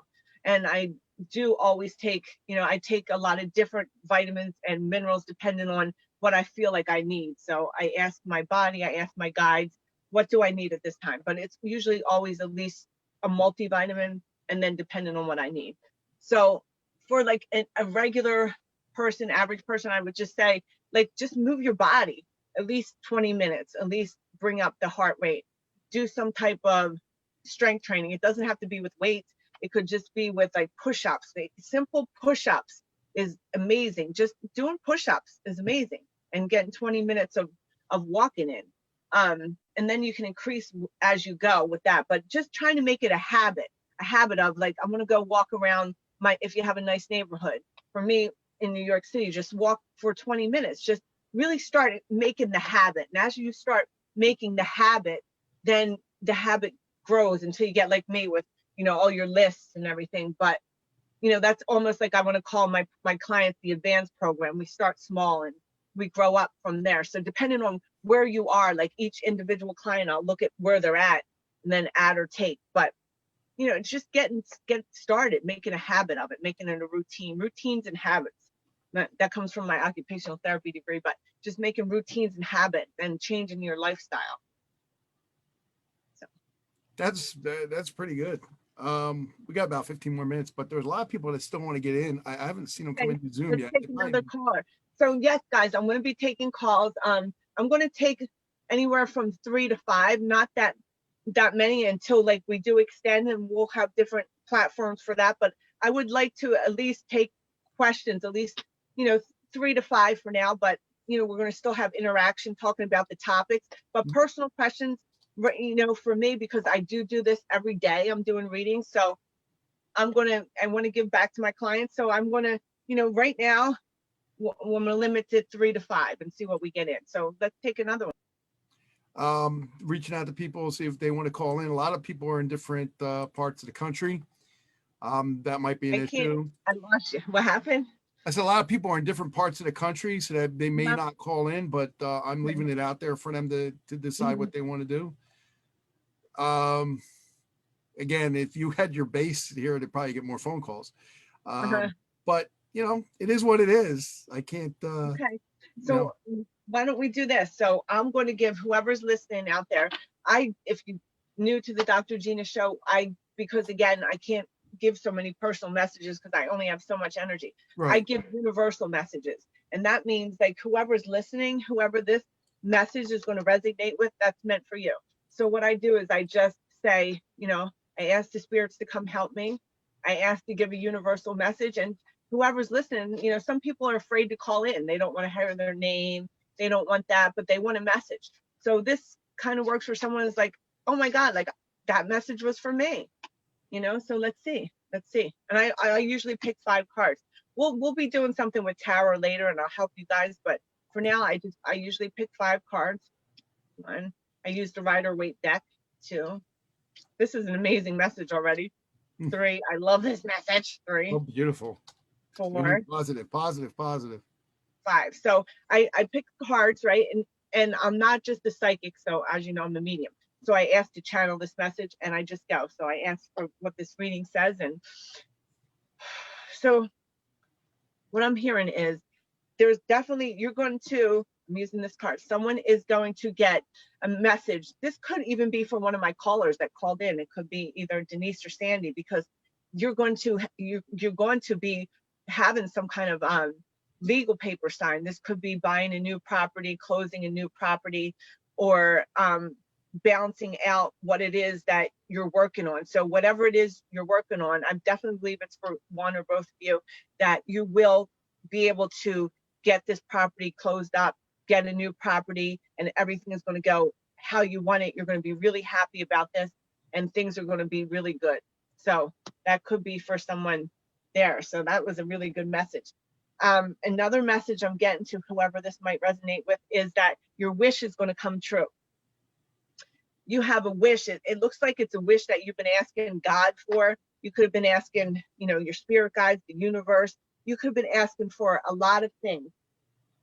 And I do always take, you know, I take a lot of different vitamins and minerals depending on what I feel like I need. So I ask my body, I ask my guides, what do I need at this time? But it's usually always at least a multivitamin, and then depending on what I need. So for like a regular person, average person, I would just say, like, just move your body at least 20 minutes, at least bring up the heart rate. Do some type of strength training. It doesn't have to be with weights. It could just be with like push-ups. Simple push-ups is amazing. Just doing push-ups is amazing, and getting 20 minutes of walking in. And then you can increase as you go with that, but just trying to make it a habit of like, I'm going to go walk around if you have a nice neighborhood. For me in New York City, just walk for 20 minutes, just really start making the habit. And as you start making the habit, then the habit grows until you get like me with, all your lists and everything. But, that's almost like I want to call my clients the advanced program. We start small and we grow up from there. So depending on where you are, like each individual client, I'll look at where they're at and then add or take. But it's just get started, making a habit of it, making it a routines and habits. That comes from my occupational therapy degree, but just making routines and habits and changing your lifestyle. So that's pretty good. We got about 15 more minutes, but there's a lot of people that still want to get in. I haven't seen them come into Zoom let's yet. take another caller. So yes, guys, I'm going to be taking calls. I'm going to take anywhere from 3 to 5, not that many until like we do extend, and we'll have different platforms for that. But I would like to at least take questions, at least 3 to 5 for now. But we're going to still have interaction talking about the topics, but personal questions, for me, because I do this every day. I'm doing readings, so I want to give back to my clients. So I'm going to, right now, I'm going to limit it 3 to 5 and see what we get in. So let's take another one. Reaching out to people, see if they want to call in. A lot of people are in different parts of the country. That might be an issue. I lost you. What happened? I said a lot of people are in different parts of the country, so that they may not call in, but I'm leaving it out there for them to decide what they want to do. Again, if you had your base here, they'd probably get more phone calls. But it is what it is. I can't. Okay. So why don't we do this? So I'm going to give whoever's listening out there. If you're new to the Dr. Gina show, because again, I can't give so many personal messages because I only have so much energy. Right. I give universal messages, and that means like whoever's listening, whoever this message is going to resonate with, that's meant for you. So what I do is I just say, I ask the spirits to come help me. I ask to give a universal message, and whoever's listening, some people are afraid to call in. They don't want to hear their name. They don't want that, but they want a message. So this kind of works for someone who's like, oh my God, like that message was for me, so let's see. And I usually pick 5 cards. We'll be doing something with tarot later and I'll help you guys. But for now, I usually pick 5 cards. 1, I use the Rider-Waite deck. 2, this is an amazing message already. 3, I love this message. 3. Oh, beautiful. 4. Positive. 5. So I pick cards, right? And I'm not just a psychic. So as you know, I'm a medium. So I ask to channel this message and I just go. So I ask for what this reading says. And so what I'm hearing is there's definitely, I'm using this card. Someone is going to get a message. This could even be for one of my callers that called in. It could be either Denise or Sandy, because you're going to be having some kind of legal paper signed. This could be buying a new property, closing a new property, or balancing out what it is that you're working on. So whatever it is you're working on, I definitely believe it's for one or both of you, that you will be able to get this property closed up, get a new property, and everything is going to go how you want it. You're going to be really happy about this, and things are going to be really good. So that could be for someone there. So that was a really good message. Another message I'm getting to whoever this might resonate with is that your wish is going to come true. You have a wish. It looks like it's a wish that you've been asking God for. You could have been asking, your spirit guides, the universe. You could have been asking for a lot of things.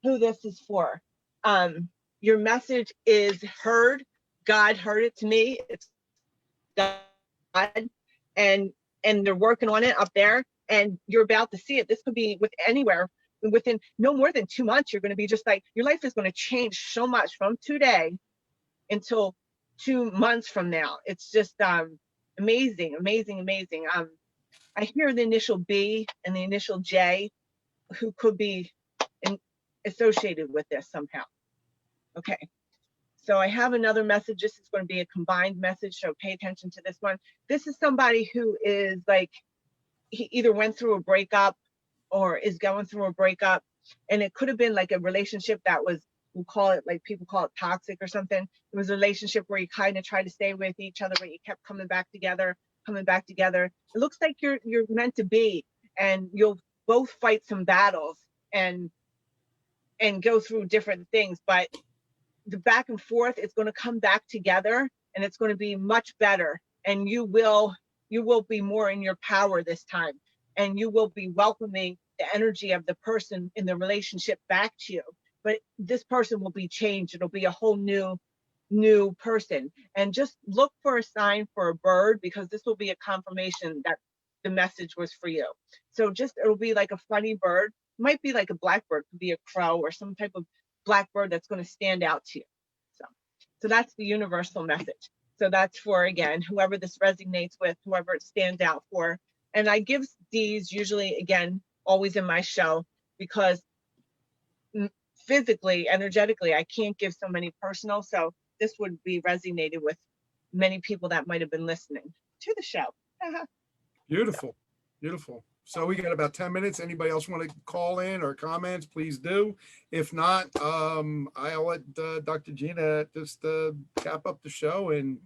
Who this is for. Your message is heard. God heard it to me. It's God, and they're working on it up there, and you're about to see it. This could be within no more than 2 months. You're going to be just like, your life is going to change so much from today until 2 months from now. It's just amazing. I hear the initial B and the initial J, who could be associated with this somehow. Okay, so I have another message. This is going to be a combined message, so pay attention to this one. This is somebody who is like, he either went through a breakup or is going through a breakup, and it could have been like a relationship that was, we'll call it, like people call it toxic or something. It was a relationship where you kind of tried to stay with each other, but you kept coming back together. It looks like you're meant to be, and you'll both fight some battles, and and go through different things, but the back and forth is going to come back together, and it's going to be much better, and you will be more in your power this time, and you will be welcoming the energy of the person in the relationship back to you. But this person will be changed. It'll be a whole new person. And just look for a sign for a bird, because this will be a confirmation that the message was for you. So just, it'll be like a funny bird, might be like a blackbird, could be a crow or some type of blackbird that's going to stand out to you. So that's the universal message. So that's for, again, whoever this resonates with, whoever it stands out for. And I give these usually, again, always in my show, because physically, energetically, I can't give so many personal. So this would be resonated with many people that might have been listening to the show. Beautiful. Beautiful. So we got about 10 minutes. Anybody else want to call in or comments, please do. If not, I'll let Dr. Gina just cap up the show. And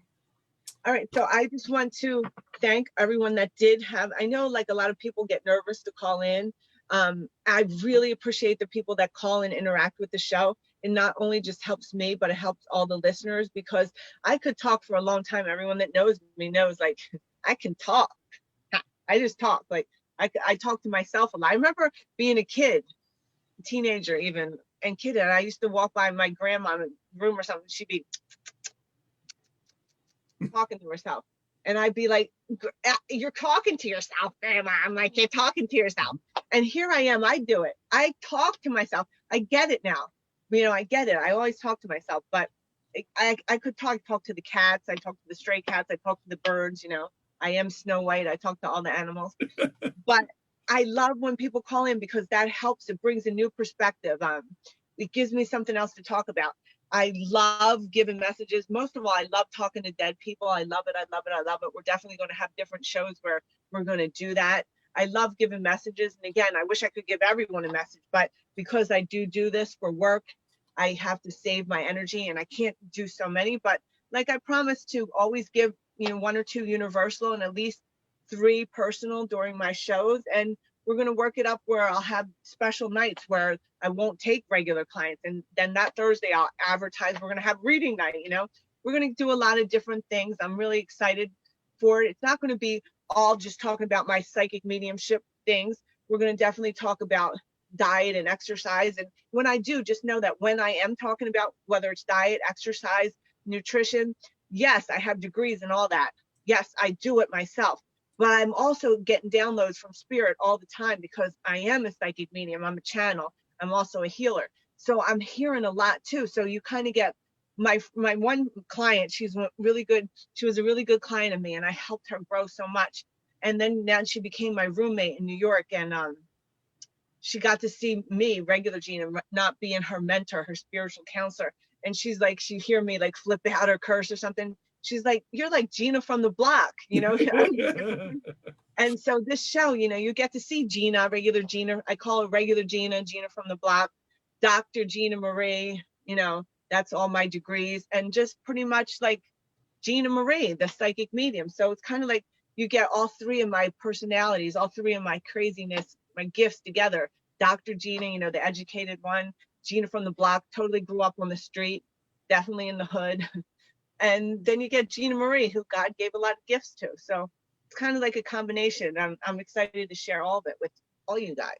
all right, so I just want to thank everyone that did have, I know like a lot of people get nervous to call in. I really appreciate the people that call and interact with the show. It not only just helps me, but it helps all the listeners, because I could talk for a long time. Everyone that knows me knows, like, I can talk. I just talk. Like, I talk to myself a lot. I remember being a kid, teenager even, and I used to walk by my grandma's room or something. She'd be talking to herself. And I'd be like, you're talking to yourself, Grandma. I'm like, you're talking to yourself. And here I am. I do it. I talk to myself. I get it now. I get it. I always talk to myself, but I could talk to the cats. I talk to the stray cats. I talk to the birds. I am Snow White. I talk to all the animals. But I love when people call in, because that helps. It brings a new perspective. It gives me something else to talk about. I love giving messages. Most of all, I love talking to dead people. I love it. I love it. I love it. We're definitely going to have different shows where we're going to do that. I love giving messages. And again, I wish I could give everyone a message, but because I do this for work, I have to save my energy, and I can't do so many. But like I promised to always give, 1 or 2 universal and at least 3 personal during my shows. And we're going to work it up where I'll have special nights where I won't take regular clients. And then that Thursday I'll advertise, we're going to have reading night, we're going to do a lot of different things. I'm really excited for it. It's not going to be all just talking about my psychic mediumship things. We're going to definitely talk about diet and exercise. And when I do, just know that when I am talking about whether it's diet, exercise, nutrition, yes, I have degrees and all that. Yes, I do it myself. But I'm also getting downloads from spirit all the time, because I am a psychic medium. I'm a channel. I'm also a healer. So I'm hearing a lot too. So you kind of get my one client, she's really good. She was a really good client of me, and I helped her grow so much. And then now she became my roommate in New York, and she got to see me, regular Gina, not being her mentor, her spiritual counselor. And she's like, she'd hear me like flip out or curse or something. She's like, you're like Gina from the block, And so this show, you get to see Gina, regular Gina. I call her regular Gina, Gina from the block, Dr. Gina Marie, that's all my degrees. And just pretty much like Gina Marie, the psychic medium. So it's kind of like you get all 3 of my personalities, all 3 of my craziness, my gifts together. Dr. Gina, the educated one, Gina from the block, totally grew up on the street, definitely in the hood. And then you get Gina Marie, who God gave a lot of gifts to. So it's kind of like a combination. I'm excited to share all of it with all you guys.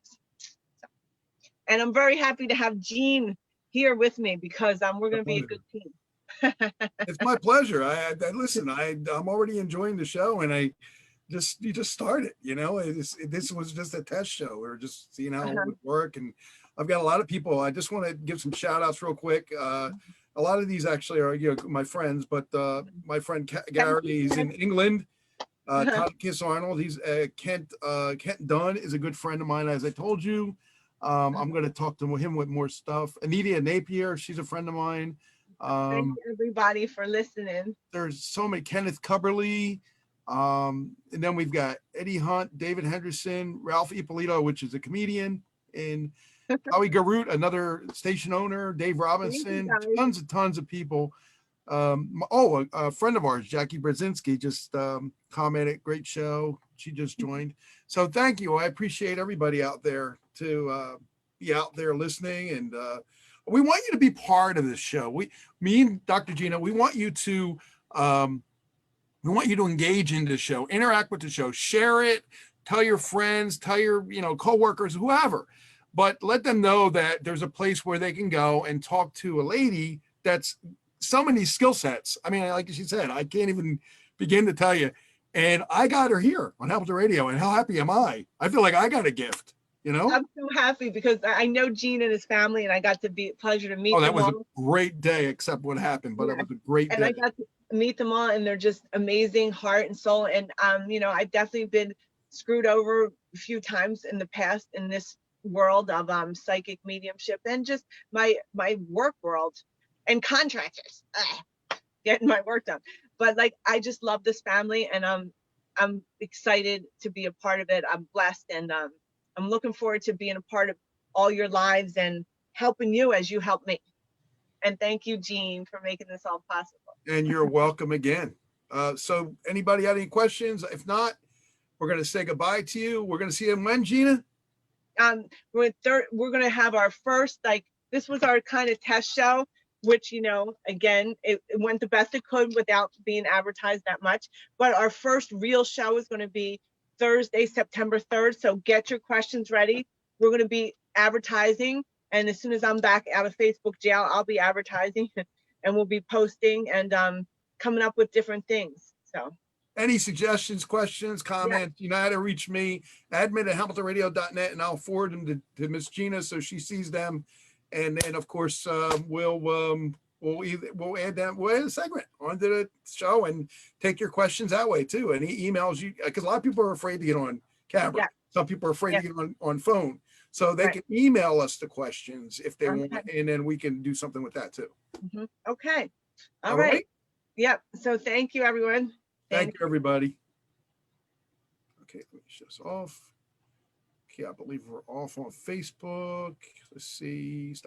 So, and I'm very happy to have Jean here with me, because we're going to be a good team. It's my pleasure. Listen, I'm already enjoying the show, and you just started, this was just a test show. We're just seeing how it would work. And I've got a lot of people. I just want to give some shout outs real quick. A lot of these actually are, my friends, but my friend Gary, he's in England. Todd Kiss Arnold, he's Kent Dunn is a good friend of mine, as I told you. I'm going to talk to him with more stuff. Anita Napier, she's a friend of mine. Thank you, everybody, for listening. There's so many. Kenneth Cubberly. And then we've got Eddie Hunt, David Henderson, Ralph Ippolito, which is a comedian, and Howie Garut, another station owner, Dave Robinson, tons of people. A friend of ours, Jackie Brzezinski, just commented, great show. She just joined. So thank you. I appreciate everybody out there to be out there listening, and we want you to be part of this show. Me and Dr. Gina, we want you to engage in the show, interact with the show, share it, tell your friends, tell your coworkers, whoever, but let them know that there's a place where they can go and talk to a lady that's so many skill sets. I mean, like she said, I can't even begin to tell you. And I got her here on Hamilton Radio, and how happy am I? I feel like I got a gift, I'm so happy because I know Gene and his family, and I got to be pleasure to meet Oh, that them was a all. great day, except what happened, but it was a great And day. I got to meet them all, and they're just amazing heart and soul. And I've definitely been screwed over a few times in the past in this world of psychic mediumship and just my work world and contractors. Getting my work done. But like, I just love this family, and I'm excited to be a part of it. I'm blessed, and I'm looking forward to being a part of all your lives and helping you as you help me. And thank you, Jean, for making this all possible. And you're welcome again. So anybody had any questions? If not, we're going to say goodbye to you. We're going to see you when, Gina? We're going to have our first, like, this was our kind of test show, which, again, it went the best it could without being advertised that much. But our first real show is going to be Thursday, September 3rd. So get your questions ready. We're going to be advertising. And as soon as I'm back out of Facebook jail, I'll be advertising and we'll be posting and coming up with different things. So any suggestions, questions, comments, you know how to reach me, admin@hamiltonradio.net, and I'll forward them to Miss Gina so she sees them. And then, of course, we'll add a segment onto the show and take your questions that way too. And he emails you, because a lot of people are afraid to get on camera. Yeah. Some people are afraid to get on phone. So they can email us the questions if they want, and then we can do something with that too. Mm-hmm. Okay. All right. Yep. So thank you, everyone. Thank you, everybody. Okay, let me shut this off. Okay, I believe we're off on Facebook. Let's see. Stop.